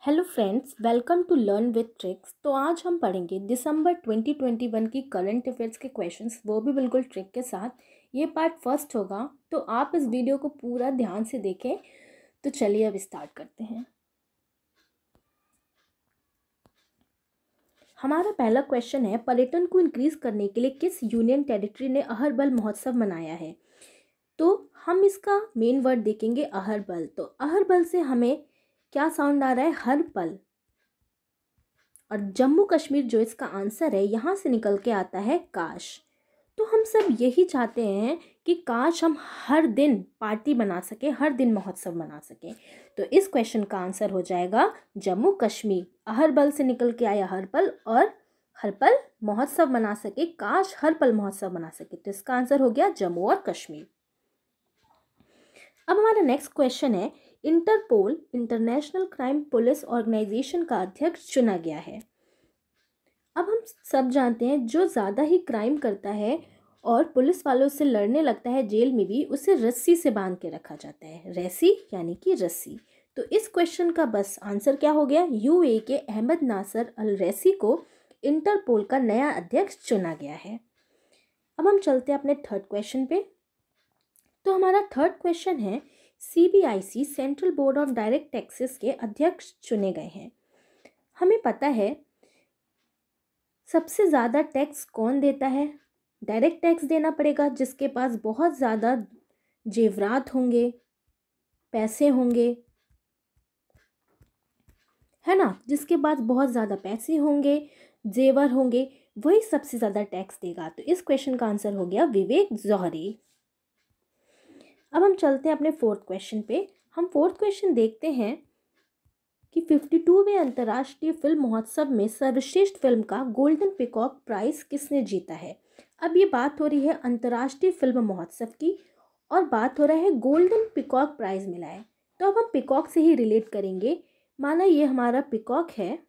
Hello friends, welcome to learn with tricks. तो आज हम पढ़ेंगे दिसंबर 2021 की करंट अफेयर्स के क्वेश्चंस, वो भी बिल्कुल ट्रिक के साथ। ये पार्ट फर्स्ट होगा, तो आप इस वीडियो को पूरा ध्यान से देखें। तो चलिए अब स्टार्ट करते हैं। हमारा पहला क्वेश्चन है, पर्यटन को इंक्रीज करने के लिए किस यूनियन टेरिटरी ने अहरबल महोत्सव मनाया है। तो हम इसका मेन वर्ड देखेंगे अहरबल। तो अहरबल से हमें क्या साउंड आ रहा है? हर पल। और जम्मू कश्मीर जो इसका आंसर है, यहाँ से निकल के आता है काश। तो हम सब यही चाहते हैं कि काश हम हर दिन पार्टी बना सके, हर दिन महोत्सव मना सके। तो इस क्वेश्चन का आंसर हो जाएगा जम्मू कश्मीर। अहरबल से निकल के आया हर पल, और हर पल महोत्सव मना सके, काश हर पल महोत्सव मना सके। तो इसका आंसर हो गया जम्मू और कश्मीर। अब हमारा नेक्स्ट क्वेश्चन है, Interpol international crime police organisation का अध्यक्ष चुना गया है। अब हम सब जानते हैं, जो ज़्यादा ही क्राइम करता है और पुलिस वालों से लड़ने लगता है जेल में भी, उसे रस्सी से बांध के रखा जाता है। रस्सी यानी कि रस्सी। तो इस क्वेश्चन का बस आंसर क्या हो गया? यूएई के अहमद नासर अल रैसी को इंटरपोल का नया अध्यक्ष चुना गया है। अब हम चलते हैं अपने थर्ड क्वेश्चन पे। तो हमारा थर्ड क्वेश्चन है, CBIC central board of direct taxes के अध्यक्ष चुने गए हैं। हमें पता है सबसे ज़्यादा टैक्स कौन देता है? डायरेक्ट टैक्स देना पड़ेगा जिसके पास बहुत ज़्यादा जेवरात होंगे, पैसे होंगे, है ना। जिसके पास बहुत ज़्यादा पैसे होंगे, जेवर होंगे, वही सबसे ज़्यादा टैक्स देगा। तो इस क्वेश्चन का आंसर हो गया विवेक जौहरी। अब हम चलते हैं अपने फोर्थ क्वेश्चन पे। हम फोर्थ क्वेश्चन देखते हैं कि 52वें अंतर्राष्ट्रीय फिल्म महोत्सव में सर्वश्रेष्ठ फिल्म का गोल्डन पिकॉक प्राइज किसने जीता है। अब ये बात हो रही है अंतर्राष्ट्रीय फिल्म महोत्सव की, और बात हो रहा है गोल्डन पिकॉक प्राइज मिला है। तो अब हम पिकॉक से ही रिलेट करेंगे। माना ये हमारा पिकॉक है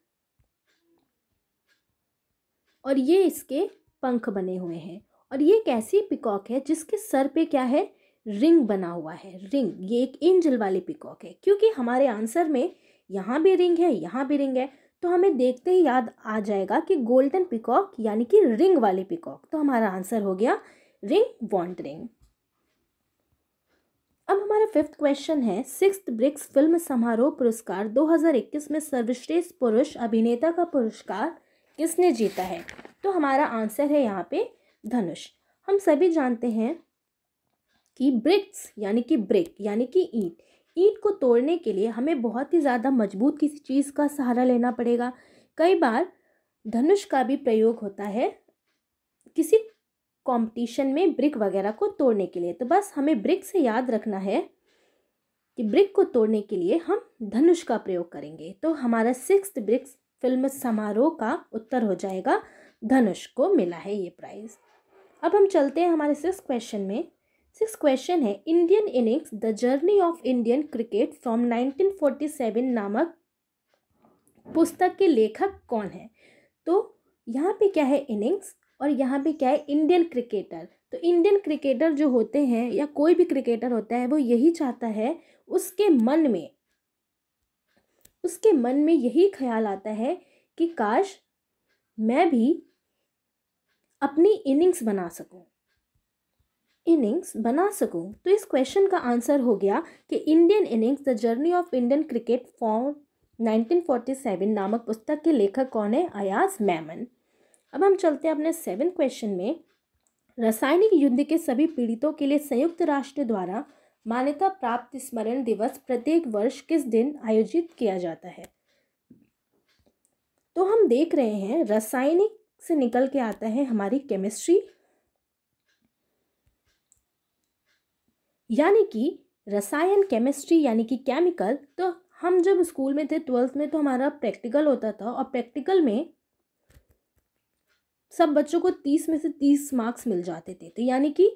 और ये इसके पंख बने हुए हैं, और ये एक ऐसी पिकॉक है जिसके सर पे क्या है? रिंग बना हुआ है। रिंग, ये एक एंजल वाली पिकॉक है। क्योंकि हमारे आंसर में यहाँ भी रिंग है, यहाँ भी रिंग है, तो हमें देखते ही याद आ जाएगा कि गोल्डन पिकॉक यानी कि रिंग वाली पिकॉक। तो हमारा आंसर हो गया रिंग वॉन्डरिंग। अब हमारा फिफ्थ क्वेश्चन है, सिक्स्थ ब्रिक्स फिल्म समारोह पुरस्कार 2021 में सर्वश्रेष्ठ पुरुष अभिनेता का पुरस्कार किसने जीता है। तो हमारा आंसर है यहाँ पे धनुष। हम सभी जानते हैं कि ब्रिक्स यानी कि ब्रिक यानी कि ईंट को तोड़ने के लिए हमें बहुत ही ज़्यादा मजबूत किसी चीज़ का सहारा लेना पड़ेगा। कई बार धनुष का भी प्रयोग होता है किसी कंपटीशन में ब्रिक वगैरह को तोड़ने के लिए। तो बस हमें ब्रिक से याद रखना है कि ब्रिक को तोड़ने के लिए हम धनुष का प्रयोग करेंगे। तो हमारा सिक्स्थ ब्रिक्स फिल्म समारोह का उत्तर हो जाएगा धनुष को मिला है ये प्राइज। अब हम चलते हैं हमारे सिक्स्थ क्वेश्चन में। सिक्स्थ क्वेश्चन है, Indian innings the journey of Indian cricket from 1947 नामक पुस्तक के लेखक कौन है। तो यहाँ पे क्या है? इनिंग्स, और यहाँ पे क्या है? Indian cricketer. तो इंडियन क्रिकेटर जो होते हैं या कोई भी क्रिकेटर होता है, वो यही चाहता है, उसके मन में यही ख्याल आता है कि काश मैं भी अपनी इनिंग्स बना सकूं। तो इस क्वेश्चन का आंसर हो गया कि Indian innings the journey of Indian cricket for 1947 नामक पुस्तक के लेखक कौन है? अयाज मेमन। अब हम चलते हैं अपने सेवेंथ क्वेश्चन में। रासायनिक युद्ध के सभी पीड़ितों के लिए संयुक्त राष्ट्र द्वारा मान्यता प्राप्त स्मरण दिवस प्रत्येक वर्ष किस दिन आयोजित किया जाता है। तो हम देख रहे हैं, रासायनिक से निकल के आता है हमारी केमिस्ट्री, यानी कि रसायन, केमिस्ट्री यानी कि केमिकल। तो हम जब स्कूल में थे 12th में, तो हमारा प्रैक्टिकल होता था, और प्रैक्टिकल में सब बच्चों को 30 में से 30 मार्क्स मिल जाते थे। तो यानी कि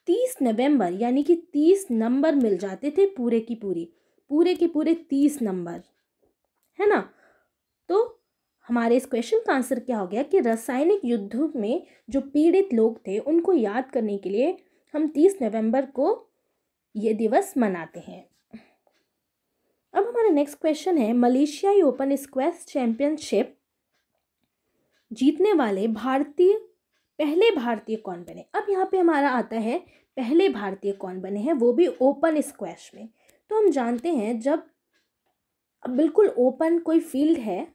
30 नवंबर यानी कि 30 नंबर मिल जाते थे, पूरे के पूरे 30 नंबर, है ना। तो हमारे इस क्वेश्चन का आंसर क्या हो गया कि रासायनिक युद्ध में जो पीड़ित लोग थे उनको याद करने के लिए हम 30 नवंबर को ये दिवस मनाते हैं। अब हमारा नेक्स्ट क्वेश्चन है, मलेशियाई ओपन स्क्वैश चैंपियनशिप जीतने वाले पहले भारतीय कौन बने। अब यहाँ पे हमारा आता है पहले भारतीय कौन बने हैं, वो भी ओपन स्क्वैश में। तो हम जानते हैं जब अब बिल्कुल ओपन कोई फील्ड है,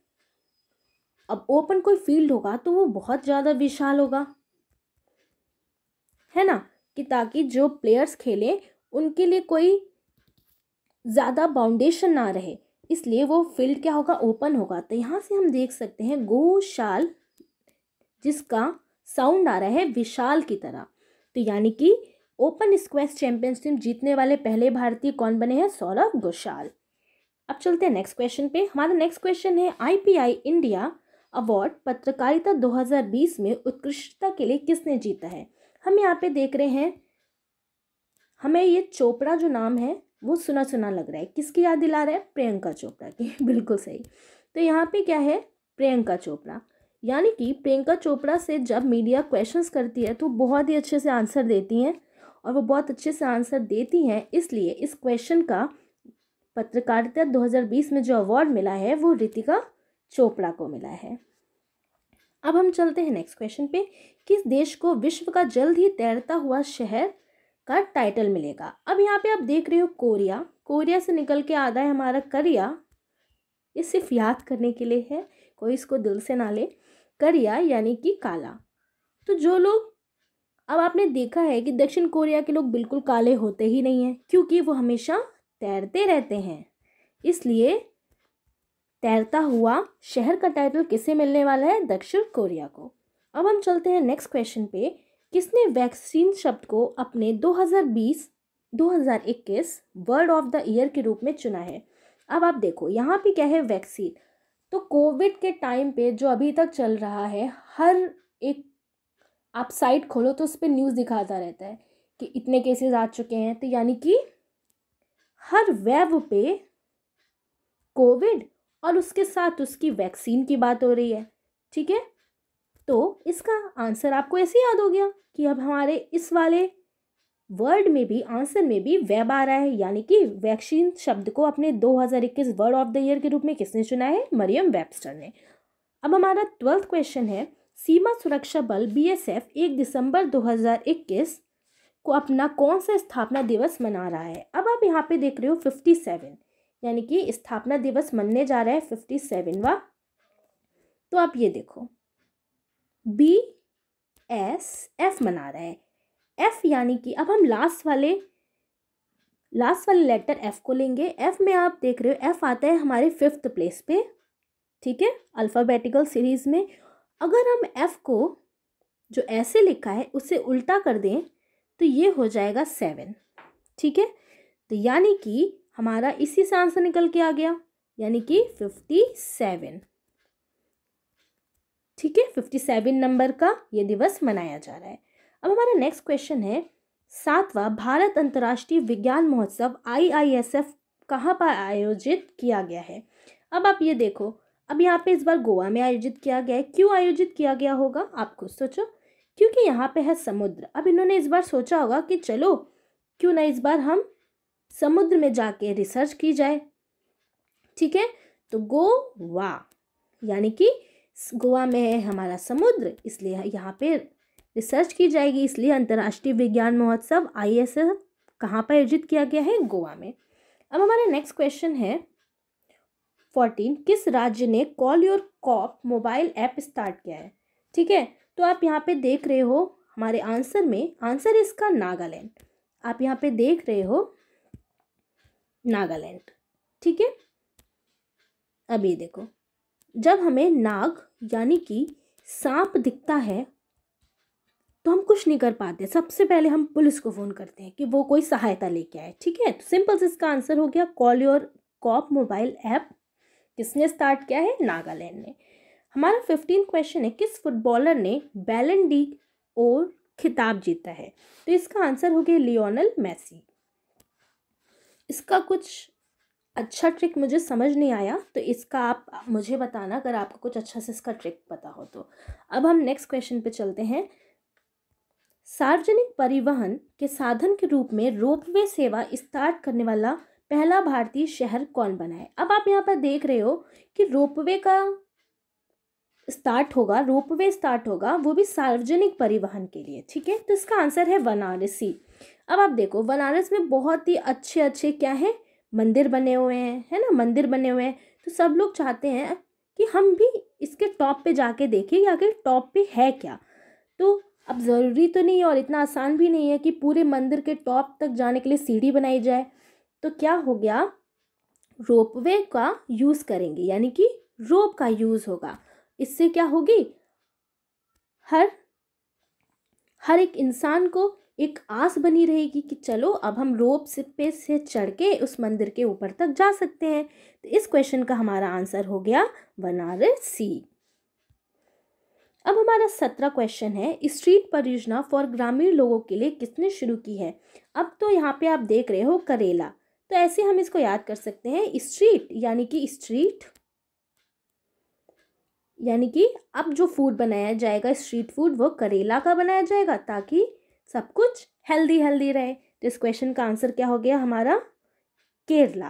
अब ओपन कोई फील्ड होगा तो वो बहुत ज़्यादा विशाल होगा, है ना, कि ताकि जो प्लेयर्स खेलें उनके लिए कोई ज़्यादा बाउंडेशन ना रहे, इसलिए वो फील्ड क्या होगा, ओपन होगा। तो यहाँ से हम देख सकते हैं गोशाल, जिसका साउंड आ रहा है विशाल की तरह। तो यानी कि ओपन स्क्वैश चैंपियनशिप जीतने वाले पहले भारतीय कौन बने हैं, सौरव घोषाल। अब चलते हैं नेक्स्ट क्वेश्चन पे। हमारा नेक्स्ट क्वेश्चन है, IPI इंडिया अवार्ड पत्रकारिता 2020 में उत्कृष्टता के लिए किसने जीता है। हम यहाँ पे देख रहे हैं, हमें ये चोपड़ा जो नाम है वो सुना सुना लग रहा है, किसकी याद दिला रहा है, प्रियंका चोपड़ा की। बिल्कुल सही। तो यहाँ पे क्या है, प्रियंका चोपड़ा, यानी कि प्रियंका चोपड़ा से जब मीडिया क्वेश्चंस करती है तो बहुत ही अच्छे से आंसर देती हैं, और वो बहुत अच्छे से आंसर देती हैं, इसलिए इस क्वेश्चन का पत्रकारिता 2020 में जो अवार्ड मिला है वो रितिका चोपड़ा को मिला है। अब हम चलते हैं नेक्स्ट क्वेश्चन पे, किस देश को विश्व का जल्द ही तैरता हुआ शहर का टाइटल मिलेगा। अब यहाँ पे आप देख रहे हो कोरिया, कोरिया से निकल के आता है हमारा करिया, ये सिर्फ याद करने के लिए है, कोई इसको दिल से ना ले। करिया यानी कि काला। तो जो लोग, अब आपने देखा है कि दक्षिण कोरिया के लोग बिल्कुल काले होते ही नहीं हैं, क्योंकि वो हमेशा तैरते रहते हैं, इसलिए तैरता हुआ शहर का टाइटल किसे मिलने वाला है, दक्षिण कोरिया को। अब हम चलते हैं नेक्स्ट क्वेश्चन पे, किसने वैक्सीन शब्द को अपने 2020-2021 वर्ड ऑफ द ईयर के रूप में चुना है। अब आप देखो यहाँ पे क्या है, वैक्सीन। तो कोविड के टाइम पे जो अभी तक चल रहा है, हर एक आप साइट खोलो तो उस पर न्यूज़ दिखाता रहता है कि इतने केसेस आ चुके हैं। तो यानी कि हर वेब पे कोविड और उसके साथ उसकी वैक्सीन की बात हो रही है, ठीक है। तो इसका आंसर आपको ऐसे याद हो गया कि अब हमारे इस वाले वर्ड में भी, आंसर में भी वेब आ रहा है, यानी कि वैक्सीन शब्द को अपने 2021 वर्ड ऑफ द ईयर के रूप में किसने चुना है, मरियम वेबस्टर ने। अब हमारा 12th क्वेश्चन है, सीमा सुरक्षा बल BSF 1 दिसंबर 2021 को अपना कौन सा स्थापना दिवस मना रहा है। अब आप यहाँ पे देख रहे हो 57, यानी कि स्थापना दिवस मनने जा रहा है 57वां। तो आप ये देखो BSF मना रहा है, F यानी कि अब हम लास्ट वाले लेटर F को लेंगे। F में आप देख रहे हो F आता है हमारे 5th प्लेस पे, ठीक है, अल्फ़ाबेटिकल सीरीज में। अगर हम F को जो ऐसे लिखा है उसे उल्टा कर दें तो ये हो जाएगा 7, ठीक है। तो यानी कि हमारा इसी से आंसर निकल के आ गया, यानी कि 57, ठीक है। 57 नंबर का ये दिवस मनाया जा रहा है। अब हमारा नेक्स्ट क्वेश्चन है, 7वां भारत अंतर्राष्ट्रीय विज्ञान महोत्सव IISF कहाँ पर आयोजित किया गया है। अब आप ये देखो, अब यहाँ पे इस बार गोवा में आयोजित किया गया है। क्यों आयोजित किया गया होगा, आप खुद सोचो, क्योंकि यहाँ पे है समुद्र। अब इन्होंने इस बार सोचा होगा कि चलो क्यों ना इस बार हम समुद्र में जाके रिसर्च की जाए, ठीक है। तो गोवा यानी कि गोवा में है हमारा समुद्र, इसलिए यहाँ पे रिसर्च की जाएगी, इसलिए अंतर्राष्ट्रीय विज्ञान महोत्सव IISF कहाँ पर आयोजित किया गया है, गोवा में। अब हमारा नेक्स्ट क्वेश्चन है 14, किस राज्य ने call your cop mobile app start किया है, ठीक है। तो आप यहाँ पे देख रहे हो हमारे आंसर में, आंसर इसका नागालैंड। आप यहाँ पे देख रहे हो नागालैंड, ठीक है। अब ये देखो, जब हमें नाग यानी कि सांप दिखता है तो हम कुछ नहीं कर पाते, सबसे पहले हम पुलिस को फ़ोन करते हैं कि वो कोई सहायता लेके आए, ठीक है। तो सिंपल से इसका आंसर हो गया call your cop mobile app किसने स्टार्ट किया है, नागालैंड ने। हमारा 15 क्वेश्चन है, किस फुटबॉलर ने बैलन डी और खिताब जीता है। तो इसका आंसर हो गया लियोनेल मेसी। इसका कुछ अच्छा ट्रिक मुझे समझ नहीं आया, तो इसका आप मुझे बताना अगर आपको कुछ अच्छा से इसका ट्रिक पता हो तो। अब हम नेक्स्ट क्वेश्चन पे चलते हैं, सार्वजनिक परिवहन के साधन के रूप में रोपवे सेवा स्टार्ट करने वाला पहला भारतीय शहर कौन बना है? अब आप यहाँ पर देख रहे हो कि रोपवे स्टार्ट होगा, वो भी सार्वजनिक परिवहन के लिए, ठीक है। तो इसका आंसर है वाराणसी। अब आप देखो बनारस में बहुत ही अच्छे अच्छे क्या है, मंदिर बने हुए हैं, है ना, मंदिर बने हुए हैं। तो सब लोग चाहते हैं कि हम भी इसके टॉप पे जाके देखें कि आखिर टॉप पे है क्या। तो अब ज़रूरी तो नहीं है और इतना आसान भी नहीं है कि पूरे मंदिर के टॉप तक जाने के लिए सीढ़ी बनाई जाए। तो क्या हो गया, रोपवे का यूज़ करेंगे, यानी कि रोप का यूज़ होगा। इससे क्या होगी, हर एक इंसान को एक आस बनी रहेगी कि चलो अब हम रोप से चढ़ के उस मंदिर के ऊपर तक जा सकते हैं। तो इस क्वेश्चन का हमारा आंसर हो गया वाराणसी। अब हमारा 17 क्वेश्चन है, स्ट्रीट परियोजना फॉर ग्रामीण लोगों के लिए किसने शुरू की है? अब तो यहाँ पे आप देख रहे हो करेला, तो ऐसे हम इसको याद कर सकते हैं, स्ट्रीट यानी कि अब जो फूड बनाया जाएगा स्ट्रीट फूड वो करेला का बनाया जाएगा ताकि सब कुछ हेल्दी हेल्दी रहे। तो इस क्वेश्चन का आंसर क्या हो गया हमारा, केरला।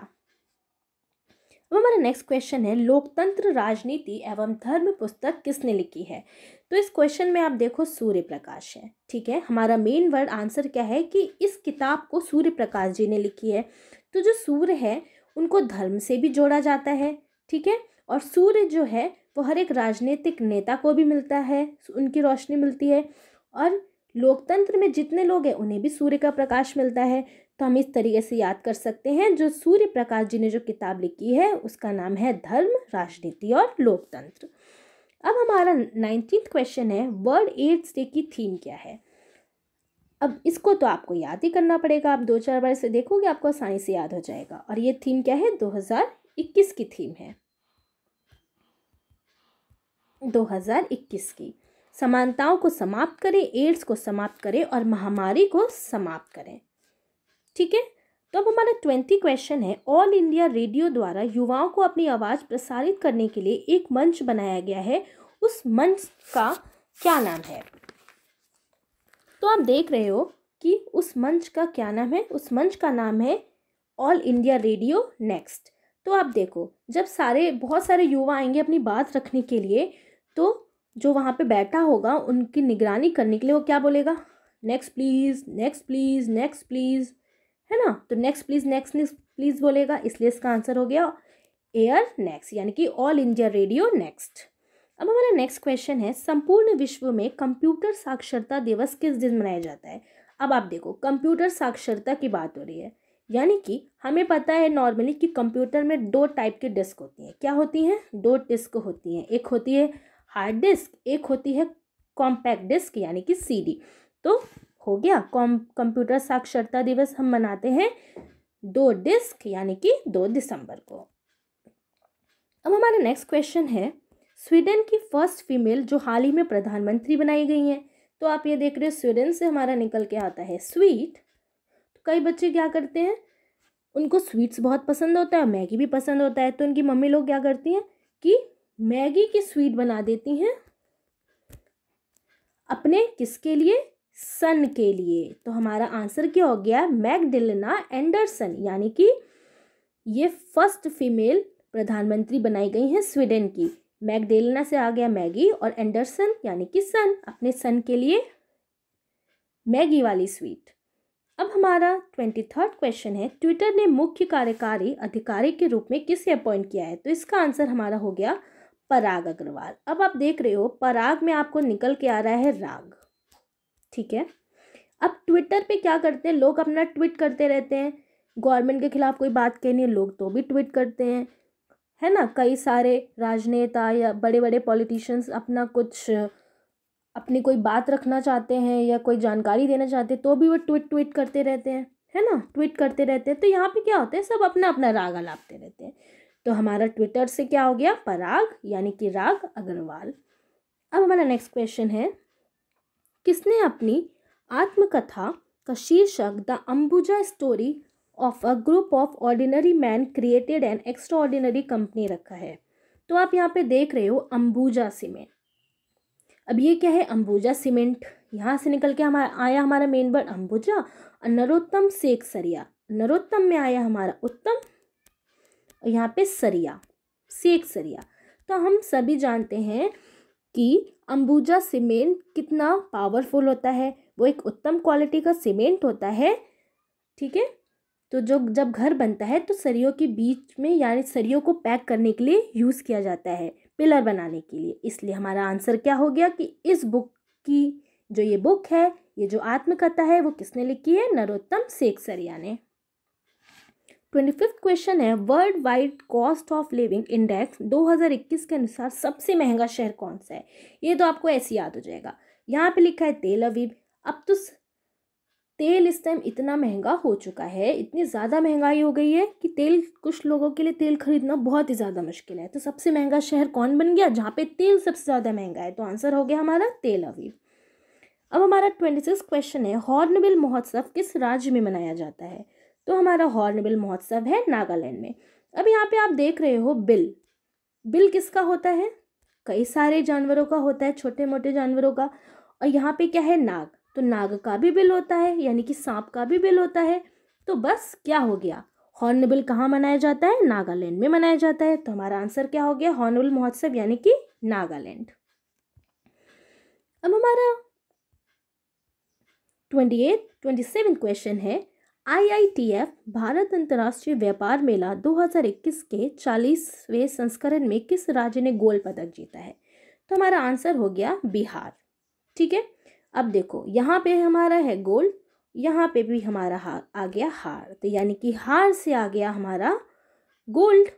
अब हमारा नेक्स्ट क्वेश्चन है, लोकतंत्र राजनीति एवं धर्म पुस्तक किसने लिखी है? तो इस क्वेश्चन में आप देखो सूर्य प्रकाश है, ठीक है। हमारा मेन वर्ड आंसर क्या है कि इस किताब को सूर्य प्रकाश जी ने लिखी है। तो जो सूर्य है उनको धर्म से भी जोड़ा जाता है, ठीक है। और सूर्य जो है वो हर एक राजनीतिक नेता को भी मिलता है, उनकी रोशनी मिलती है, और लोकतंत्र में जितने लोग हैं उन्हें भी सूर्य का प्रकाश मिलता है। तो हम इस तरीके से याद कर सकते हैं, जो सूर्य प्रकाश जी ने जो किताब लिखी है उसका नाम है धर्म, राजनीति और लोकतंत्र। अब हमारा 19th क्वेश्चन है, वर्ल्ड एड्स डे की थीम क्या है? अब इसको तो आपको याद ही करना पड़ेगा, आप 2-4 बार से देखोगे आपको आसानी से याद हो जाएगा। और ये थीम क्या है, 2021 की थीम है, 2021 की। समानताओं को समाप्त करें, एड्स को समाप्त करें और महामारी को समाप्त करें, ठीक है। तो अब हमारा 20 क्वेश्चन है, ऑल इंडिया रेडियो द्वारा युवाओं को अपनी आवाज़ प्रसारित करने के लिए एक मंच बनाया गया है, उस मंच का क्या नाम है? तो आप देख रहे हो कि उस मंच का क्या नाम है, उस मंच का नाम है ऑल इंडिया रेडियो नेक्स्ट। तो आप देखो जब बहुत सारे युवा आएंगे अपनी बात रखने के लिए, तो जो वहाँ पे बैठा होगा उनकी निगरानी करने के लिए वो क्या बोलेगा, next please, next please, next please, है ना। तो नेक्स्ट प्लीज़, नेक्स्ट प्लीज़ बोलेगा, इसलिए इसका आंसर हो गया एयर नेक्स्ट, यानी कि ऑल इंडिया रेडियो नेक्स्ट। अब हमारा नेक्स्ट क्वेश्चन है, संपूर्ण विश्व में कंप्यूटर साक्षरता दिवस किस दिन मनाया जाता है? अब आप देखो कंप्यूटर साक्षरता की बात हो रही है, यानी कि हमें पता है नॉर्मली कि कंप्यूटर में 2 टाइप की डिस्क होती हैं। क्या होती हैं? 2 डिस्क होती हैं, एक होती है हार्ड डिस्क, एक होती है कॉम्पैक्ट डिस्क यानी कि सीडी। तो हो गया कंप्यूटर साक्षरता दिवस हम मनाते हैं 2 डिस्क यानी कि 2 दिसंबर को। अब हमारा नेक्स्ट क्वेश्चन है, स्वीडन की फर्स्ट फीमेल जो हाल ही में प्रधानमंत्री बनाई गई हैं। तो आप ये देख रहे हो स्वीडन से हमारा निकल के आता है स्वीट। तो कई बच्चे क्या करते हैं, उनको स्वीट्स बहुत पसंद होता है, मैगी भी पसंद होता है, तो उनकी मम्मी लोग क्या करती हैं कि मैगी की स्वीट बना देती हैं अपने किसके लिए, सन के लिए। तो हमारा आंसर क्या हो गया, मैगडेलेना एंडरसन, यानी कि ये फर्स्ट फीमेल प्रधानमंत्री बनाई गई हैं स्वीडन की। मैगडेलेना से आ गया मैगी और एंडरसन यानी कि सन, अपने सन के लिए मैगी वाली स्वीट। अब हमारा 23rd क्वेश्चन है, ट्विटर ने मुख्य कार्यकारी अधिकारी के रूप में किसे अपॉइंट किया है? तो इसका आंसर हमारा हो गया पराग अग्रवाल। अब आप देख रहे हो पराग में आपको निकल के आ रहा है राग, ठीक है। अब ट्विटर पे क्या करते हैं लोग, अपना ट्वीट करते रहते हैं, गवर्नमेंट के खिलाफ कोई बात कहनी है लोग तो भी ट्वीट करते हैं, है ना। कई सारे राजनेता या बड़े बड़े पॉलिटिशियंस अपनी कोई बात रखना चाहते हैं या कोई जानकारी देना चाहते हैं तो भी वो ट्वीट करते रहते हैं, है ना, ट्वीट करते रहते हैं। तो यहाँ पे क्या होता है, सब अपना अपना राग अलापते रहते हैं। तो हमारा ट्विटर से क्या हो गया, पराग यानी कि राग अग्रवाल। अब हमारा नेक्स्ट क्वेश्चन है, किसने अपनी आत्मकथा का शीर्षक the Ambuja story of a group of ordinary man created an extra ordinary company रखा है? तो आप यहाँ पे देख रहे हो अंबुजा सीमेंट। अब ये क्या है, अंबुजा सीमेंट, यहाँ से निकल के हमारा मेन वर्ड अंबुजा और नरोत्तम सेकसरिया, नरोत्तम में आया हमारा उत्तम, और यहाँ पे सरिया, सेक सरिया। तो हम सभी जानते हैं कि अंबुजा सीमेंट कितना पावरफुल होता है, वो एक उत्तम क्वालिटी का सीमेंट होता है, ठीक है। तो जो जब घर बनता है तो सरियों के बीच में, यानी सरियों को पैक करने के लिए यूज़ किया जाता है, पिलर बनाने के लिए। इसलिए हमारा आंसर क्या हो गया कि इस बुक की जो ये बुक है, ये जो आत्मकथा है, वो किसने लिखी है? नरोत्तम सेकसरिया ने। 25th क्वेश्चन है, world wide cost of living index 2021 के अनुसार सबसे महंगा शहर कौन सा है? ये तो आपको ऐसे याद हो जाएगा। यहाँ पे लिखा है तेल अवीव। अब तो तेल इस टाइम इतना महंगा हो चुका है, इतनी ज़्यादा महंगाई हो गई है कि तेल, कुछ लोगों के लिए तेल खरीदना बहुत ही ज़्यादा मुश्किल है। तो सबसे महंगा शहर कौन बन गया जहाँ पे तेल सबसे ज़्यादा महंगा है? तो आंसर हो गया हमारा तेल अवीव। अब हमारा 26 क्वेश्चन है, हॉर्नबिल महोत्सव किस राज्य में मनाया जाता है? तो हमारा हॉर्नबिल महोत्सव है नागालैंड में। अब यहाँ पे आप देख रहे हो बिल, बिल किसका होता है? कई सारे जानवरों का होता है, छोटे मोटे जानवरों का। और यहाँ पे क्या है? नाग, तो नाग का भी बिल होता है, यानी कि सांप का भी बिल होता है। तो बस क्या हो गया, हॉर्नबिल कहाँ मनाया जाता है? नागालैंड में मनाया जाता है। तो हमारा आंसर क्या हो गया? हॉर्नबिल महोत्सव यानी कि नागालैंड। अब हमारा 27 क्वेश्चन है, IITF भारत अंतर्राष्ट्रीय व्यापार मेला 2021 के 40वें संस्करण में किस राज्य ने गोल्ड पदक जीता है? तो हमारा आंसर हो गया बिहार, ठीक है। अब देखो यहाँ पे हमारा है गोल्ड, यहाँ पे भी हमारा आ गया हार, तो यानी कि हार से आ गया हमारा गोल्ड,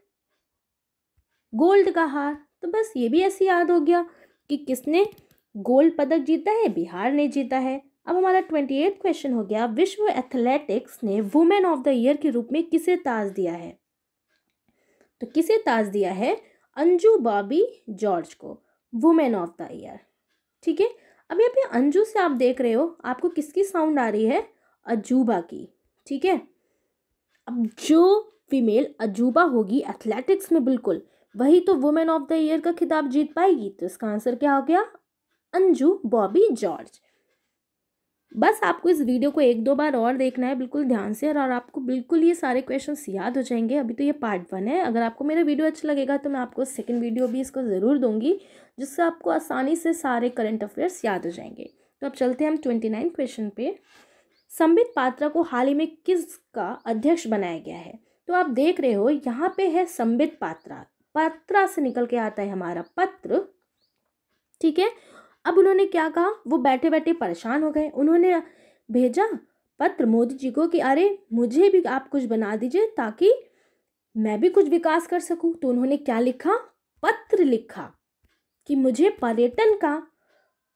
गोल्ड का हार। तो बस ये भी ऐसे याद हो गया कि किसने गोल्ड पदक जीता है? बिहार ने जीता है। अब हमारा 28 क्वेश्चन हो गया, विश्व एथलेटिक्स ने वुमेन ऑफ द ईयर के रूप में किसे ताज दिया है? तो किसे ताज दिया है? अंजू बॉबी जॉर्ज को वुमेन ऑफ द ईयर, ठीक है। अब यहाँ पे अंजू से आप देख रहे हो, आपको किसकी साउंड आ रही है? अजूबा की, ठीक है। अब जो फीमेल अजूबा होगी एथलेटिक्स में, बिल्कुल वही तो वुमेन ऑफ द ईयर का खिताब जीत पाएगी। तो इसका आंसर क्या हो गया? अंजू बॉबी जॉर्ज। बस आपको इस वीडियो को 1-2 बार और देखना है बिल्कुल ध्यान से, और आपको बिल्कुल ये सारे क्वेश्चंस याद हो जाएंगे। अभी तो ये पार्ट 1 है। अगर आपको मेरा वीडियो अच्छा लगेगा तो मैं आपको सेकंड वीडियो भी इसको ज़रूर दूंगी, जिससे आपको आसानी से सारे करंट अफेयर्स याद हो जाएंगे। तो अब चलते हैं हम 29 क्वेश्चन पे। संबित पात्रा को हाल ही में किसका अध्यक्ष बनाया गया है? तो आप देख रहे हो यहाँ पे है संबित पात्रा, पात्रा से निकल के आता है हमारा पत्र, ठीक है। अब उन्होंने क्या कहा? वो बैठे बैठे परेशान हो गए, उन्होंने भेजा पत्र मोदी जी को कि अरे मुझे भी आप कुछ बना दीजिए ताकि मैं भी कुछ विकास कर सकूं। तो उन्होंने क्या लिखा? पत्र लिखा कि मुझे पर्यटन का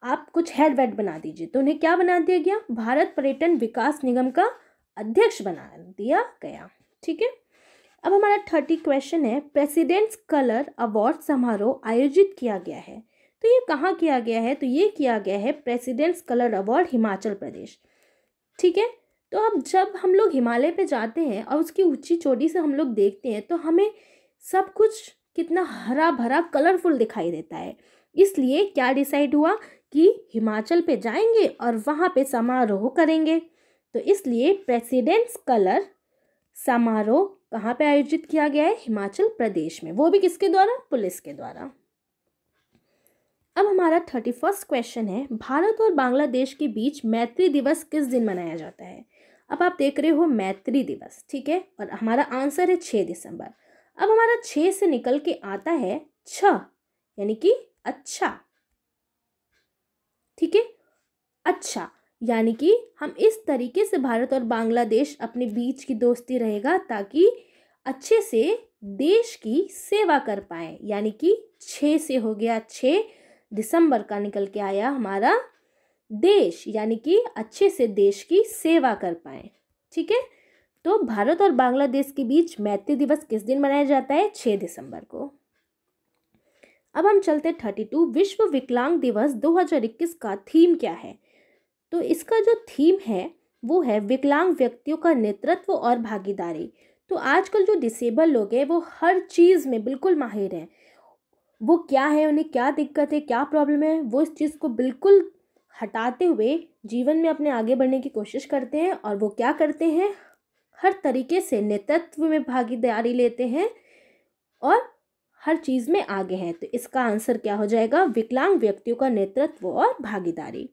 आप कुछ हेड वेड बना दीजिए। तो उन्हें क्या बना दिया गया? भारत पर्यटन विकास निगम का अध्यक्ष बना दिया गया, ठीक है। अब हमारा 30 क्वेश्चन है, प्रेसिडेंट्स कलर अवार्ड समारोह आयोजित किया गया है। तो ये कहाँ किया गया है? तो ये किया गया है presidents colour award Himachal Pradesh, ठीक है। तो अब जब हम लोग हिमालय पे जाते हैं और उसकी ऊंची चोटी से हम लोग देखते हैं तो हमें सब कुछ कितना हरा भरा कलरफुल दिखाई देता है। इसलिए क्या डिसाइड हुआ कि हिमाचल पे जाएंगे और वहाँ पे समारोह करेंगे। तो इसलिए प्रेसिडेंट्स कलर समारोह कहाँ पे आयोजित किया गया है? हिमाचल प्रदेश में, वो भी किसके द्वारा? पुलिस के द्वारा। अब हमारा 31 क्वेश्चन है, भारत और बांग्लादेश के बीच मैत्री दिवस किस दिन मनाया जाता है? अब आप देख रहे हो मैत्री दिवस, ठीक है, और हमारा आंसर है 6 दिसंबर। अब हमारा 6 से निकल के आता है 6, यानी कि अच्छा, ठीक है, अच्छा, यानी कि हम इस तरीके से भारत और बांग्लादेश अपने बीच की दोस्ती रहेगा ताकि अच्छे से देश की सेवा कर पाए। यानी कि 6 से हो गया 6 दिसंबर का निकल के आया हमारा देश, यानी कि अच्छे से देश की सेवा कर पाए, ठीक है। तो भारत और बांग्लादेश के बीच मैत्री दिवस किस दिन मनाया जाता है? 6 दिसंबर को। अब हम चलते 32, विश्व विकलांग दिवस 2021 का थीम क्या है? तो इसका जो थीम है वो है विकलांग व्यक्तियों का नेतृत्व और भागीदारी। तो आजकल जो डिसेबल लोग हैं वो हर चीज़ में बिल्कुल माहिर हैं। वो क्या है, उन्हें क्या दिक्कत है, क्या प्रॉब्लम है, वो इस चीज़ को बिल्कुल हटाते हुए जीवन में अपने आगे बढ़ने की कोशिश करते हैं। और वो क्या करते हैं? हर तरीके से नेतृत्व में भागीदारी लेते हैं और हर चीज़ में आगे हैं। तो इसका आंसर क्या हो जाएगा? विकलांग व्यक्तियों का नेतृत्व और भागीदारी।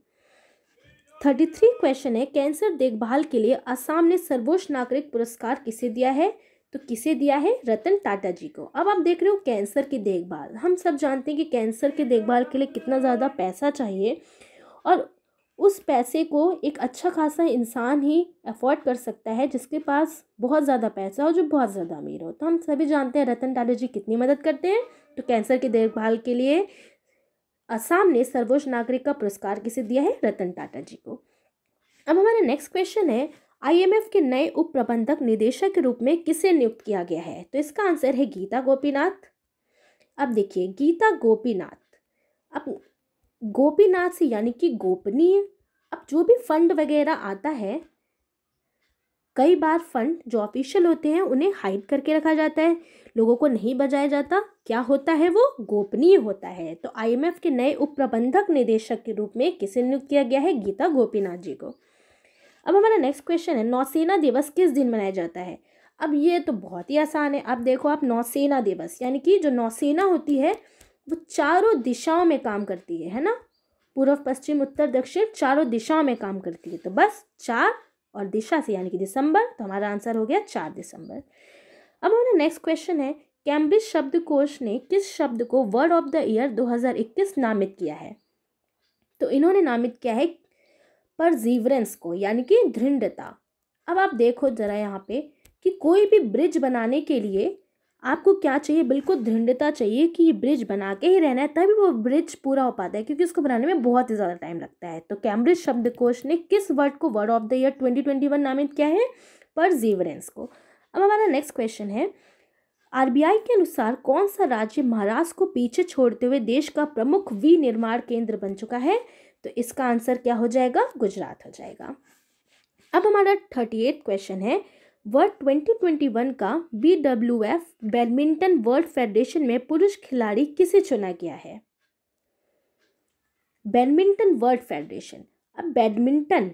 33 क्वेश्चन है, कैंसर देखभाल के लिए असम ने सर्वोच्च नागरिक पुरस्कार किसे दिया है? तो किसे दिया है? रतन टाटा जी को। अब आप देख रहे हो कैंसर की देखभाल, हम सब जानते हैं कि कैंसर की देखभाल के लिए कितना ज़्यादा पैसा चाहिए और उस पैसे को एक अच्छा खासा इंसान ही अफोर्ड कर सकता है जिसके पास बहुत ज़्यादा पैसा हो, जो बहुत ज़्यादा अमीर हो। तो हम सभी जानते हैं रतन टाटा जी कितनी मदद करते हैं। तो कैंसर की देखभाल के लिए असम ने सर्वोच्च नागरिक का पुरस्कार किसे दिया है? रतन टाटा जी को। अब हमारा नेक्स्ट क्वेश्चन है, आईएमएफ के नए उप प्रबंधक निदेशक के रूप में किसे नियुक्त किया गया है? तो इसका आंसर है गीता गोपीनाथ। अब देखिए गीता गोपीनाथ, अब गोपीनाथ से यानी कि गोपनीय। अब जो भी फंड वगैरह आता है, कई बार फंड जो ऑफिशियल होते हैं उन्हें हाइड करके रखा जाता है, लोगों को नहीं बताया जाता। क्या होता है? वो गोपनीय होता है। तो आईएमएफ के नए उप प्रबंधक निदेशक के रूप में किसे नियुक्त किया गया है? गीता गोपीनाथ जी को। अब हमारा नेक्स्ट क्वेश्चन है, नौसेना दिवस किस दिन मनाया जाता है? अब ये तो बहुत ही आसान है। अब देखो आप, नौसेना दिवस यानी कि जो नौसेना होती है वो चारों दिशाओं में काम करती है ना, पूर्व पश्चिम उत्तर दक्षिण चारों दिशाओं में काम करती है। तो बस 4 और दिशा से यानी कि दिसंबर, तो हमारा आंसर हो गया 4 दिसंबर। अब हमारा नेक्स्ट क्वेश्चन है, कैम्ब्रिज शब्दकोश ने किस शब्द को वर्ड ऑफ द ईयर 2021 नामित किया है? तो इन्होंने नामित किया है परजीवरेंस को, यानी कि दृढ़ता। अब आप देखो जरा यहाँ पे कि कोई भी ब्रिज बनाने के लिए आपको क्या चाहिए? बिल्कुल दृढ़ता चाहिए कि ये ब्रिज बना के ही रहना है, तभी वो ब्रिज पूरा हो पाता है, क्योंकि उसको बनाने में बहुत ही ज़्यादा टाइम लगता है। तो कैम्ब्रिज शब्दकोश ने किस वर्ड को वर्ड ऑफ द ईयर 2021 नामित किया है? परजीवरेंस को। अब हमारा नेक्स्ट क्वेश्चन है, आरबीआई के अनुसार कौन सा राज्य महाराष्ट्र को पीछे छोड़ते हुए देश का प्रमुख विनिर्माण केंद्र बन चुका है? तो इसका आंसर क्या हो जाएगा? गुजरात हो जाएगा। अब हमारा 38 क्वेश्चन है, वर्ल्ड 2021 का BWF बैडमिंटन वर्ल्ड फेडरेशन में पुरुष खिलाड़ी किसे चुना गया है? Badminton world federation. अब बैडमिंटन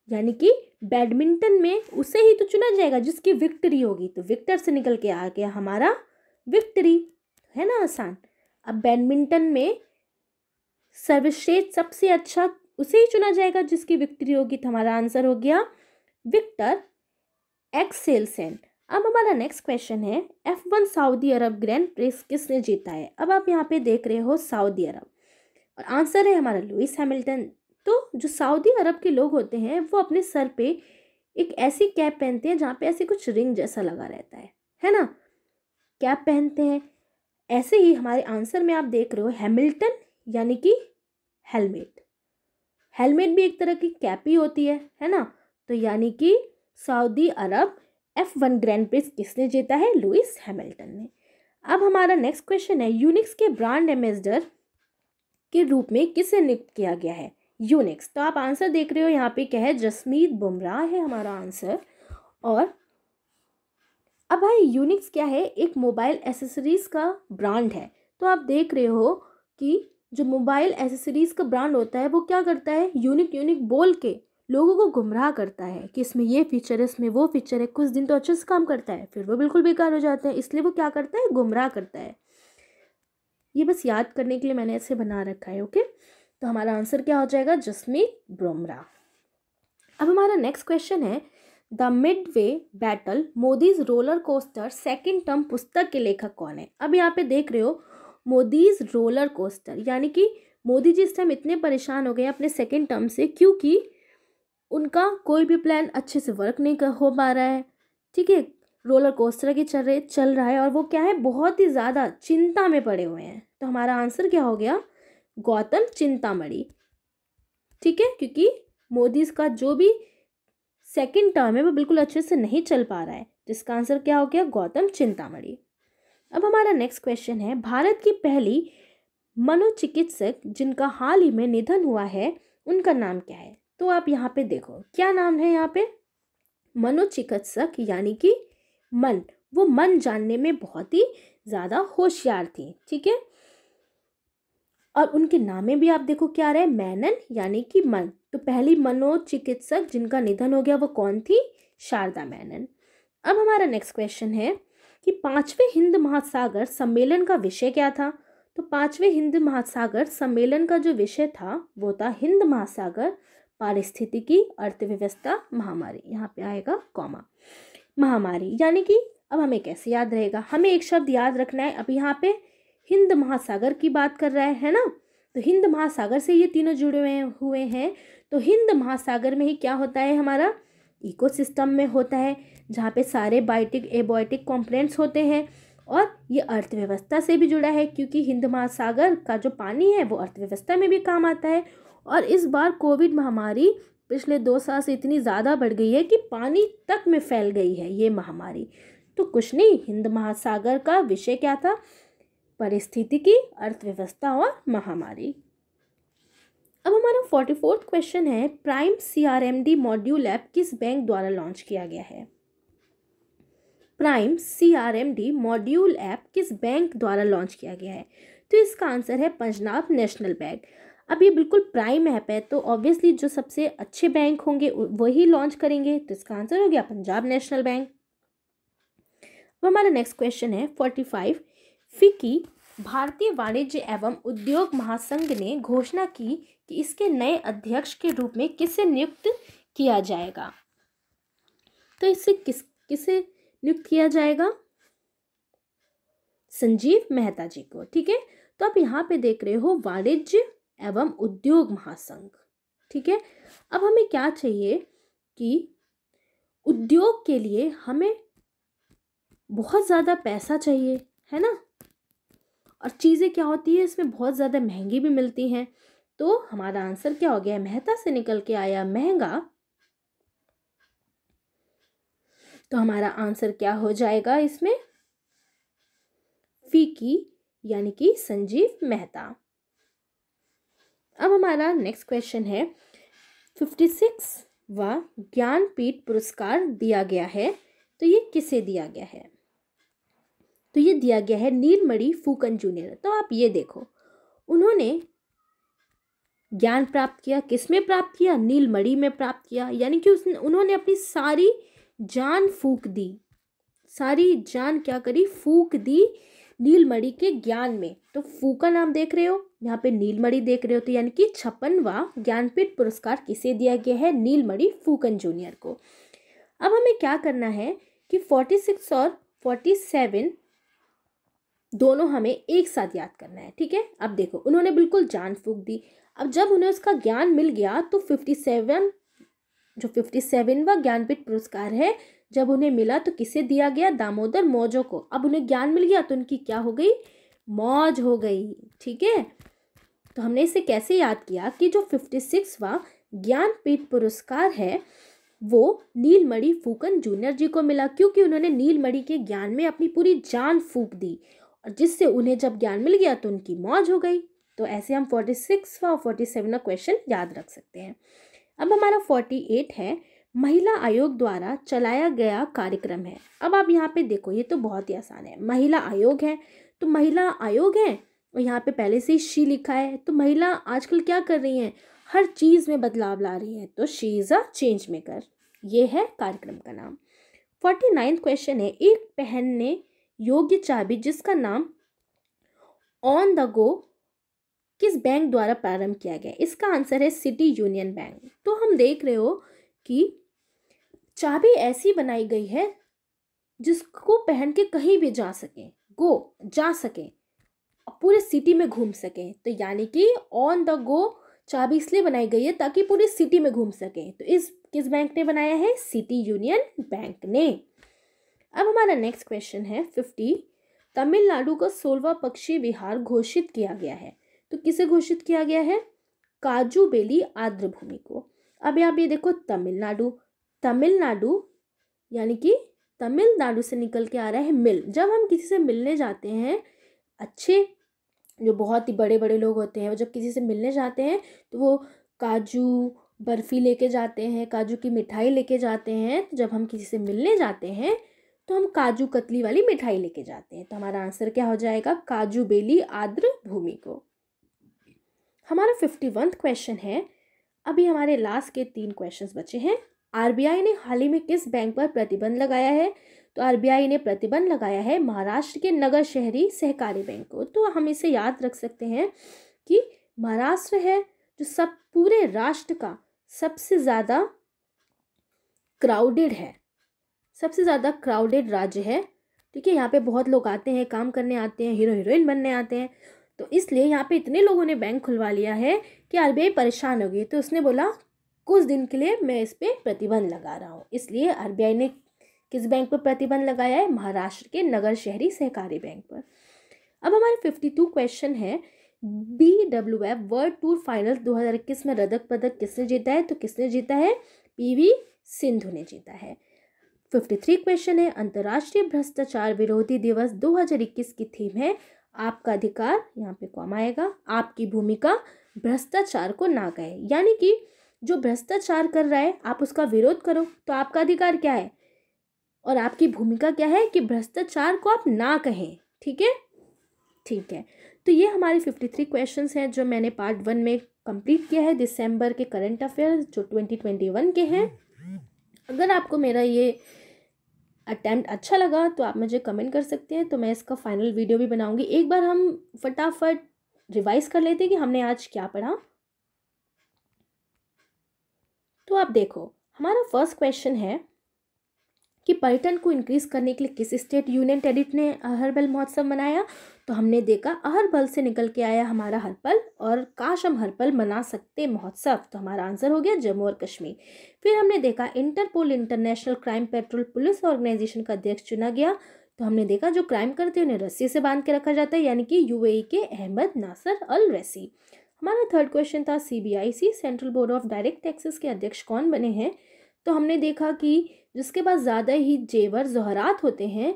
यानी कि बैडमिंटन में उसे ही तो चुना जाएगा जिसकी विक्ट्री होगी। तो विक्टर से निकल के आ गया हमारा विक्ट्री, है ना, आसान। अब बैडमिंटन में सर्वश्रेष्ठ सबसे अच्छा उसे ही चुना जाएगा जिसकी विक्ट्री होगी। तो हमारा आंसर हो गया विक्टर एक्सेलसेन। अब हमारा नेक्स्ट क्वेश्चन है, F1 सऊदी अरब ग्रैंड प्रिक्स किसने जीता है? अब आप यहाँ पे देख रहे हो सऊदी अरब, और आंसर है हमारा लुइस हैमिल्टन। तो जो सऊदी अरब के लोग होते हैं वो अपने सर पे एक ऐसी कैप पहनते हैं जहाँ पे ऐसे कुछ रिंग जैसा लगा रहता है ना, कैप पहनते हैं। ऐसे ही हमारे आंसर में आप देख रहे हो हैमिल्टन यानी कि हेलमेट। हेलमेट भी एक तरह की कैप ही होती है ना। तो यानी कि सऊदी अरब F1 ग्रैंड प्रिक्स किसने जीता है? लुइस हैमिल्टन ने। अब हमारा नेक्स्ट क्वेश्चन है, यूनिक्स के ब्रांड एम्बेसडर के रूप में किसे नियुक्त किया गया है? यूनिक्स। तो आप आंसर देख रहे हो यहाँ पे क्या है? जसमीत बुमराह है हमारा आंसर। और अब भाई यूनिक्स क्या है? एक मोबाइल एसेसरीज का ब्रांड है। तो आप देख रहे हो कि जो मोबाइल एसेसरीज का ब्रांड होता है वो क्या करता है? यूनिक बोल के लोगों को गुमराह करता है कि इसमें ये फीचर है, इसमें वो फीचर है। कुछ दिन तो अच्छे से काम करता है, फिर वो बिल्कुल बेकार हो जाते हैं। इसलिए वो क्या करता है? गुमराह करता है। ये बस याद करने के लिए मैंने ऐसे बना रखा है। ओके, तो हमारा आंसर क्या हो जाएगा? जसमीत बुमराह। अब हमारा नेक्स्ट क्वेश्चन है, the Midway battle Modi's roller coaster second term पुस्तक के लेखक कौन है? अब यहाँ पे देख रहे हो मोदीज रोलर कोस्टर, यानी कि मोदी जी इस टाइम इतने परेशान हो गए अपने सेकेंड टर्म से, क्योंकि उनका कोई भी प्लान अच्छे से वर्क नहीं हो पा रहा है। ठीक है, रोलर कोस्टर की चल रहा है और वो क्या है? बहुत ही ज़्यादा चिंता में पड़े हुए हैं। तो हमारा आंसर क्या हो गया? गौतम चिंतामणि। ठीक है, क्योंकि मोदी का जो भी सेकंड टर्म है वो बिल्कुल अच्छे से नहीं चल पा रहा है, जिसका आंसर क्या हो गया? गौतम चिंतामणि। अब हमारा नेक्स्ट क्वेश्चन है, भारत की पहली मनोचिकित्सक जिनका हाल ही में निधन हुआ है उनका नाम क्या है? तो आप यहाँ पे देखो क्या नाम है यहाँ पे? मनोचिकित्सक यानी कि मन, वो मन जानने में बहुत ही ज़्यादा होशियार थी। ठीक है, और उनके नाम में भी आप देखो क्या रहे? मेनन यानी कि मन। तो पहली मनोचिकित्सक जिनका निधन हो गया वो कौन थी? शारदा मेनन। अब हमारा नेक्स्ट क्वेश्चन है कि 5वें हिंद महासागर सम्मेलन का विषय क्या था। तो 5वें हिंद महासागर सम्मेलन का जो विषय था वो था हिंद महासागर, पारिस्थितिकी, अर्थव्यवस्था, महामारी। यहाँ पे आएगा कॉमा, महामारी। यानी कि अब हमें कैसे याद रहेगा, हमें एक शब्द याद रखना है। अब यहाँ पे हिंद महासागर की बात कर रहा है ना, तो हिंद महासागर से ये तीनों जुड़े हुए हैं। तो हिंद महासागर में ही क्या होता है, हमारा इकोसिस्टम में होता है, जहाँ पे सारे बायोटिक एबायोटिक कंपोनेंट्स होते हैं। और ये अर्थव्यवस्था से भी जुड़ा है, क्योंकि हिंद महासागर का जो पानी है वो अर्थव्यवस्था में भी काम आता है। और इस बार कोविड महामारी पिछले 2 साल से इतनी ज़्यादा बढ़ गई है कि पानी तक में फैल गई है ये महामारी। तो कुछ नहीं, हिंद महासागर का विषय क्या था, परिस्थितिकी, अर्थव्यवस्था और महामारी। अब हमारा 44वां क्वेश्चन है, प्राइम CRMD मॉड्यूल ऐप किस बैंक द्वारा लॉन्च किया गया है। प्राइम CRMD मॉड्यूल ऐप किस बैंक द्वारा लॉन्च किया गया है। तो इसका आंसर है पंजाब नेशनल बैंक। अब ये बिल्कुल प्राइम ऐप है, तो ऑब्वियसली जो सबसे अच्छे बैंक होंगे वही लॉन्च करेंगे, तो इसका आंसर हो गया पंजाब नेशनल बैंक। अब हमारा नेक्स्ट क्वेश्चन है 45, फिक्की भारतीय वाणिज्य एवं उद्योग महासंघ ने घोषणा की कि इसके नए अध्यक्ष के रूप में किसे नियुक्त किया जाएगा। तो इससे किसे नियुक्त किया जाएगा, संजीव मेहता जी को। ठीक है, तो आप यहाँ पे देख रहे हो वाणिज्य एवं उद्योग महासंघ। ठीक है, अब हमें क्या चाहिए कि उद्योग के लिए हमें बहुत ज़्यादा पैसा चाहिए, है ना, और चीज़ें क्या होती है इसमें बहुत ज़्यादा महंगी भी मिलती हैं। तो हमारा आंसर क्या हो गया, मेहता से निकल के आया महंगा। तो हमारा आंसर क्या हो जाएगा इसमें, फिक्की यानी कि संजीव मेहता। अब हमारा नेक्स्ट क्वेश्चन है 56वां ज्ञानपीठ पुरस्कार दिया गया है, तो ये किसे दिया गया है। तो ये दिया गया है नीलमणि फूकन जूनियर। तो आप ये देखो, उन्होंने ज्ञान प्राप्त किया, किसमें प्राप्त किया, नीलमणि में प्राप्त किया। यानी कि उन्होंने अपनी सारी जान फूक दी, सारी जान क्या करी, फूक दी नीलमणि के ज्ञान में। तो फूकन आप देख रहे हो, यहाँ पे नीलमणि देख रहे हो, तो यानी कि 56वां ज्ञानपीठ पुरस्कार किसे दिया गया है, नीलमणि फूकन जूनियर को। अब हमें क्या करना है कि 46 और 47 दोनों हमें एक साथ याद करना है। ठीक है, अब देखो उन्होंने बिल्कुल जान फूक दी। अब जब उन्हें उसका ज्ञान मिल गया तो 57वां ज्ञानपीठ पुरस्कार है, जब उन्हें मिला तो किसे दिया गया, दामोदर मौजो को। अब उन्हें ज्ञान मिल गया तो उनकी क्या हो गई, मौज हो गई। ठीक है, तो हमने इसे कैसे याद किया कि जो 56वां ज्ञानपीठ पुरस्कार है वो नीलमणि फूकन जूनियर जी को मिला, क्योंकि उन्होंने नीलमणि के ज्ञान में अपनी पूरी जान फूक दी, और जिससे उन्हें जब ज्ञान मिल गया तो उनकी मौज हो गई। तो ऐसे हम 46वां और 47वां क्वेश्चन याद रख सकते हैं। अब हमारा 48 है, महिला आयोग द्वारा चलाया गया कार्यक्रम है। अब आप यहाँ पे देखो, ये तो बहुत ही आसान है, महिला आयोग है तो महिला आयोग है और यहाँ पे पहले से ही शी लिखा है। तो महिला आजकल क्या कर रही हैं, हर चीज़ में बदलाव ला रही है, तो she is a change maker. ये है कार्यक्रम का नाम। 49 क्वेश्चन है, एक पहनने योग्य चाबी जिसका नाम ऑन द गो किस बैंक द्वारा प्रारंभ किया गया। इसका आंसर है सिटी यूनियन बैंक। तो हम देख रहे हो कि चाबी ऐसी बनाई गई है जिसको पहन के कहीं भी जा सके, जा सके, पूरे सिटी में घूम सके। तो यानी कि ऑन द गो चाबी इसलिए बनाई गई है ताकि पूरी सिटी में घूम सके। तो इस किस बैंक ने बनाया है, सिटी यूनियन बैंक ने। अब हमारा नेक्स्ट क्वेश्चन है 50, तमिलनाडु का 16वां पक्षी विहार घोषित किया गया है। तो किसे घोषित किया गया है, काजू बेली आर्द्र भूमि को। अब आप ये देखो, तमिलनाडु यानी कि तमिलनाडु से निकल के आ रहा है मिल। जब हम किसी से मिलने जाते हैं, अच्छे जो बहुत ही बड़े बड़े लोग होते हैं, वो जब किसी से मिलने जाते हैं तो वो काजू बर्फ़ी लेके जाते हैं, काजू की मिठाई लेके जाते हैं। तो जब हम किसी से मिलने जाते हैं तो हम काजू कतली वाली मिठाई लेके जाते हैं। तो हमारा आंसर क्या हो जाएगा, काजू बेली आर्द्र भूमि को। हमारा 51वां क्वेश्चन है, अभी हमारे लास्ट के 3 क्वेश्चंस बचे हैं। आरबीआई ने हाल ही में किस बैंक पर प्रतिबंध लगाया है? तो आरबीआई ने प्रतिबंध लगाया है महाराष्ट्र के नगर शहरी सहकारी बैंक को। तो हम इसे याद रख सकते हैं कि महाराष्ट्र है जो सब पूरे राष्ट्र का सबसे ज़्यादा क्राउडेड है, सबसे ज़्यादा क्राउडेड राज्य है। ठीक है, यहाँ पे बहुत लोग आते हैं, काम करने आते हैं, हीरो हीरोइन बनने आते हैं। तो इसलिए यहाँ पे इतने लोगों ने बैंक खुलवा लिया है कि आरबीआई परेशान हो गई। तो उसने बोला कुछ दिन के लिए मैं इस पर प्रतिबंध लगा रहा हूँ। इसलिए आरबीआई ने किस बैंक पर प्रतिबंध लगाया है? महाराष्ट्र के नगर शहरी सहकारी बैंक पर। अब हमारे 52 क्वेश्चन है, BWF वर्ल्ड टूर फाइनल 2021 में रजत पदक किसने जीता है? तो किसने जीता है? पीवी सिंधु ने जीता है। 53 क्वेश्चन है, अंतर्राष्ट्रीय भ्रष्टाचार विरोधी दिवस 2021 की थीम है आपका अधिकार, यहाँ पे कॉमा आएगा, आपकी भूमिका भ्रष्टाचार को ना कहे। यानी कि जो भ्रष्टाचार कर रहा है आप उसका विरोध करो, तो आपका अधिकार क्या है और आपकी भूमिका क्या है कि भ्रष्टाचार को आप ना कहें। ठीक है, ठीक है। तो ये हमारे 53 क्वेश्चंस हैं जो मैंने पार्ट 1 में कंप्लीट किया है दिसंबर के करंट अफेयर्स जो 2021 के हैं। अगर आपको मेरा ये अटेम्प्ट अच्छा लगा तो आप मुझे कमेंट कर सकते हैं, तो मैं इसका फाइनल वीडियो भी बनाऊंगी। एक बार हम फटाफट रिवाइज कर लेते हैं कि हमने आज क्या पढ़ा। तो आप देखो, हमारा फर्स्ट क्वेश्चन है कि पर्यटन को इंक्रीज करने के लिए किस स्टेट यूनियन टेरिटरी ने अहरबल महोत्सव मनाया? तो हमने देखा अहरबल से निकल के आया हमारा हरपल, और काश हम हरपल मना सकते महोत्सव। तो हमारा आंसर हो गया जम्मू और कश्मीर। फिर हमने देखा Interpol international crime petrol police organisation का अध्यक्ष चुना गया। तो हमने देखा जो क्राइम करते हैं उन्हें रस्सी से बांध के रखा जाता है, यानी कि यूएई के अहमद नासर अल रैसी। हमारा थर्ड क्वेश्चन था CBIC central board of direct taxes के अध्यक्ष कौन बने हैं? तो हमने देखा कि जिसके पास ज़्यादा ही जेवर जवाहरात होते हैं,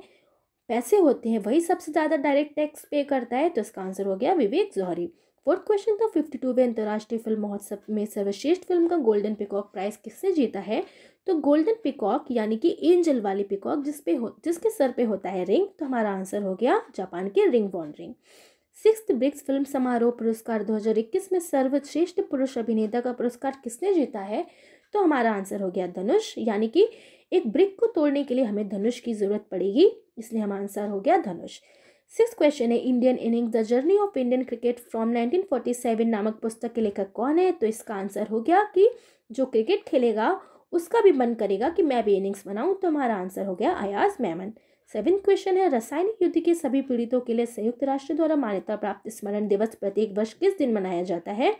पैसे होते हैं, वही सबसे ज़्यादा डायरेक्ट टैक्स पे करता है। तो इसका आंसर हो गया विवेक जौहरी। फोर्थ क्वेश्चन था 52वें अंतर्राष्ट्रीय फिल्म महोत्सव में सर्वश्रेष्ठ फिल्म का गोल्डन पिकॉक प्राइज किसने जीता है? तो गोल्डन पिकॉक यानी कि एंजल वाली पिकॉक जिसके सर पे होता है रिंग। तो हमारा आंसर हो गया जापान के Ring Wandering. 6th BRICS film समारोह पुरस्कार 2021 में सर्वश्रेष्ठ पुरुष अभिनेता का पुरस्कार किसने जीता है? तो हमारा आंसर हो गया धनुष, यानी कि एक ब्रिक को तोड़ने के लिए हमें धनुष की जरूरत पड़ेगी, इसलिए हमारा आंसर हो गया धनुष। 6th क्वेश्चन है Indian innings the journey of Indian cricket from 1947 नामक पुस्तक के लेखक कौन है? तो इसका आंसर हो गया कि जो क्रिकेट खेलेगा उसका भी मन करेगा कि मैं भी इनिंग्स बनाऊं। तो हमारा आंसर हो गया अयाज मेमन। 7th क्वेश्चन है रासायनिक युद्ध के सभी पीड़ितों के लिए संयुक्त राष्ट्र द्वारा मान्यता प्राप्त स्मरण दिवस प्रत्येक वर्ष किस दिन मनाया जाता है?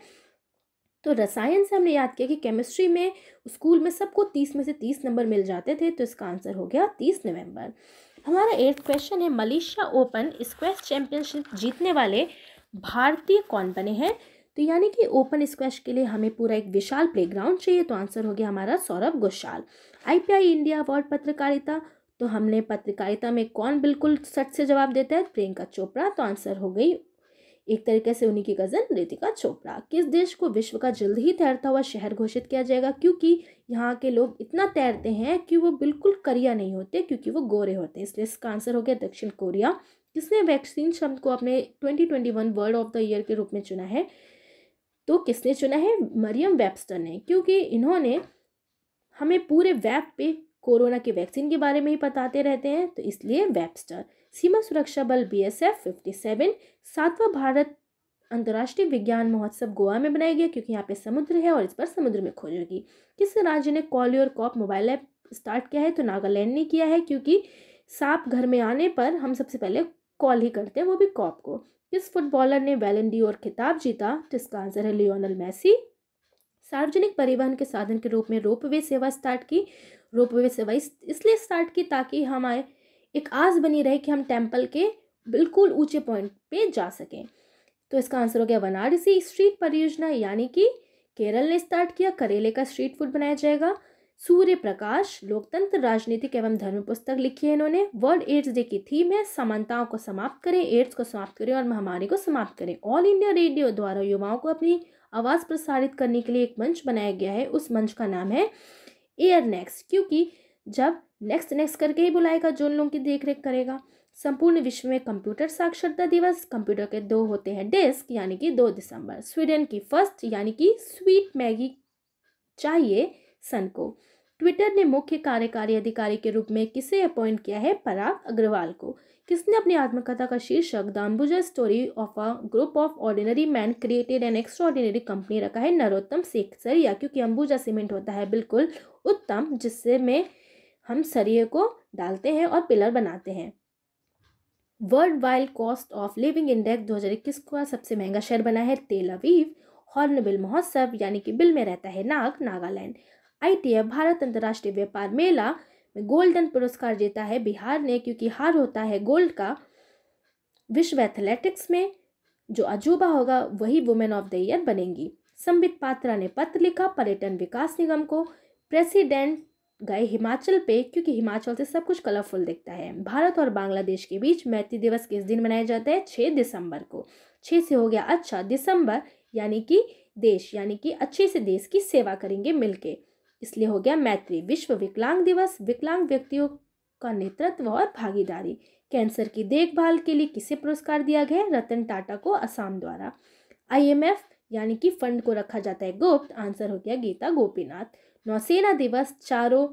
तो रसायन से हमने याद किया कि केमिस्ट्री में स्कूल में सबको 30 में से 30 नंबर मिल जाते थे, तो इसका आंसर हो गया 30 नवंबर। हमारा 8th क्वेश्चन है मलेशिया ओपन स्क्वैश चैंपियनशिप जीतने वाले भारतीय कौन बने हैं? तो यानी कि ओपन स्क्वैश के लिए हमें पूरा एक विशाल प्लेग्राउंड चाहिए, तो आंसर हो गया हमारा Saurabh Ghoshal. IPI India award पत्रकारिता, तो हमने पत्रकारिता में कौन बिल्कुल सच से जवाब देता है? प्रियंका चोपड़ा। तो आंसर हो गई एक तरीके से उन्हीं की कज़न रितिका चोपड़ा। किस देश को विश्व का जल्द ही तैरता हुआ शहर घोषित किया जाएगा? क्योंकि यहाँ के लोग इतना तैरते हैं कि वो बिल्कुल करिया नहीं होते, क्योंकि वो गोरे होते हैं, इसलिए इसका आंसर हो गया दक्षिण कोरिया। किसने वैक्सीन शब्द को अपने 2021 वर्ड ऑफ द ईयर के रूप में चुना है? तो किसने चुना है? मरियम वेबस्टर ने, क्योंकि इन्होंने हमें पूरे वेब पे कोरोना की वैक्सीन के बारे में ही बताते रहते हैं, तो इसलिए वेबस्टर। सीमा सुरक्षा बल BSF 57। 7वां भारत अंतर्राष्ट्रीय विज्ञान महोत्सव गोवा में बनाया गया, क्योंकि यहाँ पे समुद्र है और इस पर समुद्र में खोज होगी। किस राज्य ने कॉली और कॉप मोबाइल ऐप स्टार्ट किया है? तो नागालैंड ने किया है, क्योंकि सांप घर में आने पर हम सबसे पहले कॉल ही करते हैं, वो भी कॉप को। किस फुटबॉलर ने बैलन डी और खिताब जीता? तो इसका आंसर है लियोनेल मेसी। सार्वजनिक परिवहन के साधन के रूप में रोपवे सेवा स्टार्ट की। रोपवे सेवा इसलिए स्टार्ट की ताकि हमारे एक आस बनी रहे कि हम टेम्पल के बिल्कुल ऊंचे पॉइंट पे जा सकें। तो इसका आंसर हो गया वाराणसी स्ट्रीट परियोजना, यानी कि केरल ने स्टार्ट किया। करेले का स्ट्रीट फूड बनाया जाएगा। सूर्य प्रकाश लोकतंत्र राजनीतिक एवं धर्म पुस्तक लिखी है इन्होंने। वर्ल्ड एड्स डे की थीम है समानताओं को समाप्त करें, एड्स को समाप्त करें और महामारी को समाप्त करें। ऑल इंडिया रेडियो द्वारा युवाओं को अपनी आवाज़ प्रसारित करने के लिए एक मंच बनाया गया है, उस मंच का नाम है एयर नेक्स्ट, क्योंकि जब नेक्स्ट करके ही बुलाएगा जो उन लोगों की देख रेख करेगा। संपूर्ण विश्व में कंप्यूटर साक्षरता दिवस। कंप्यूटर के 2 होते हैं डिस्क, यानी कि 2 दिसंबर। स्वीडन की फर्स्ट यानी कि स्वीट मैगी चाहिए सन को। ट्विटर ने मुख्य कार्यकारी अधिकारी के रूप में किसे अपॉइंट किया है? पराग अग्रवाल को। किसने अपनी आत्मकथा का शीर्षक the Ambuja story of a group of ordinary man created an extraordinary company रखा है? नरोत्तम सेठसरिया, क्योंकि अंबुजा सीमेंट होता है बिल्कुल उत्तम, जिससे में हम सरिये को डालते हैं और पिलर बनाते हैं। World wide cost of living index 2021 का सबसे महंगा शहर बना है तेल अवीव। हॉर्नबिल महोत्सव यानी कि बिल में रहता है नाग, नागालैंड। ITF भारत अंतर्राष्ट्रीय व्यापार मेला में गोल्डन पुरस्कार जीता है बिहार ने, क्योंकि हार होता है गोल्ड का। विश्व एथलेटिक्स में जो अजूबा होगा वही वुमेन ऑफ द ईयर बनेंगी। संबित पात्रा ने पत्र लिखा पर्यटन विकास निगम को। प्रेसिडेंट गए हिमाचल पे, क्योंकि हिमाचल से सब कुछ कलरफुल दिखता है। भारत और बांग्लादेश के बीच मैत्री दिवस किस दिन मनाया जाता है? 6 दिसंबर को। 6 से हो गया अच्छा, दिसंबर यानी कि देश, यानी कि अच्छे से देश की सेवा करेंगे मिलके, इसलिए हो गया मैत्री। विश्व विकलांग दिवस, विकलांग व्यक्तियों का नेतृत्व और भागीदारी। कैंसर की देखभाल के लिए किसे पुरस्कार दिया गया? रतन टाटा को, असम द्वारा। IMF यानी कि फंड को रखा जाता है गुप्त, आंसर हो गया गीता गोपीनाथ। नौसेना दिवस चारों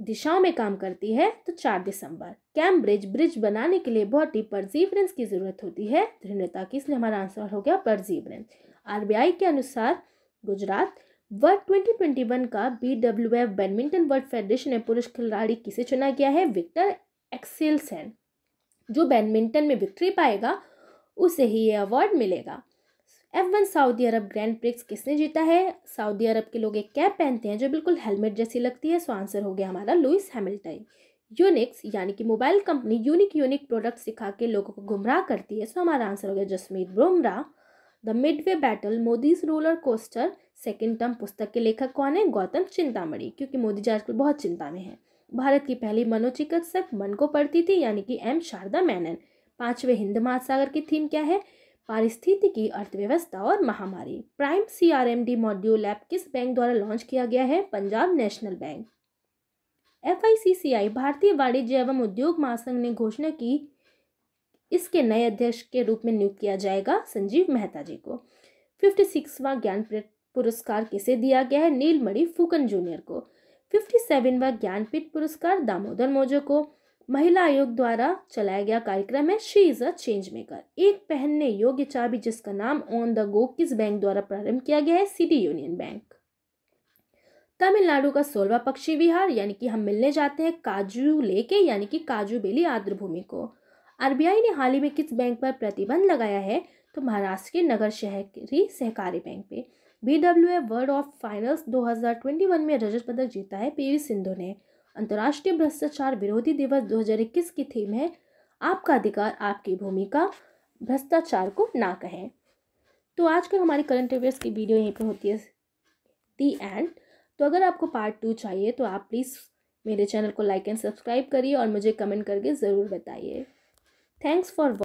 दिशाओं में काम करती है तो 4 दिसंबर। कैम्ब्रिज ब्रिज बनाने के लिए बहुत ही परजीवरेंस की जरूरत होती है, दृढ़ता की, इसलिए हमारा आंसर हो गया परजीवरेंस। RBI के अनुसार गुजरात वर्ल्ड 2021 का BWF बैडमिंटन वर्ल्ड फेडरेशन में पुरुष खिलाड़ी किसे चुना गया है? Viktor Axelsen. जो बैडमिंटन में विक्ट्री पाएगा उसे ही ये अवार्ड मिलेगा। F1 सऊदी अरब ग्रैंड प्रिक्स किसने जीता है? सऊदी अरब के लोग एक कैप पहनते हैं जो बिल्कुल हेलमेट जैसी लगती है, सो आंसर हो गया हमारा लुइस हैमिल्टन। यूनिक्स यानी कि मोबाइल कंपनी यूनिक प्रोडक्ट सिखा के लोगों को गुमराह करती है, सो हमारा आंसर हो गया Jasmeet Bumrah. The Midway battle Modi's roller coaster second term पुस्तक के लेखक कौन है? गौतम चिंतामणि, क्योंकि मोदी जी आजकल बहुत चिंता में है। भारत की पहली मनोचिकित्सक मन को पढ़ती थी यानी कि M शारदा मेनन। 5वें हिंद महासागर की थीम क्या है? पारिस्थितिकी, अर्थव्यवस्था और महामारी। प्राइम CRMD मॉड्यूल ऐप किस बैंक द्वारा लॉन्च किया गया है? Punjab national bank. FICCI भारतीय वाणिज्य एवं उद्योग महासंघ ने घोषणा की इसके नए अध्यक्ष के रूप में नियुक्त किया जाएगा संजीव मेहता जी को। 56वां ज्ञानपीठ पुरस्कार किसे दिया गया है? नीलमणि फुकन जूनियर को। 57वां ज्ञानपीठ पुरस्कार दामोदर मोजो को। महिला आयोग द्वारा चलाया गया कार्यक्रम है she is a change maker. एक पहनने योग्य चाबी जिसका नाम ऑन द गो किस बैंक द्वारा प्रारंभ किया गया है? City union bank. तमिलनाडु का 16वां पक्षी विहार यानी कि हम मिलने जाते हैं काजू लेके यानी कि काजू बेली आर्द्रभूमि को। RBI ने हाल ही में किस बैंक पर प्रतिबंध लगाया है? तो महाराष्ट्र के नगर शहरी सहकारी बैंक पे। BWF वर्ल्ड ऑफ फाइनल्स 2021 में रजत पदक जीता है PV सिंधु ने। अंतर्राष्ट्रीय भ्रष्टाचार विरोधी दिवस 2021 की थीम है आपका अधिकार आपकी भूमिका, भ्रष्टाचार को ना कहें। तो आजकल हमारी करंट अफेयर्स की वीडियो यहीं पर होती है दी एंड। तो अगर आपको पार्ट 2 चाहिए तो आप प्लीज़ मेरे चैनल को लाइक एंड सब्सक्राइब करिए और मुझे कमेंट करके ज़रूर बताइए। Thanks for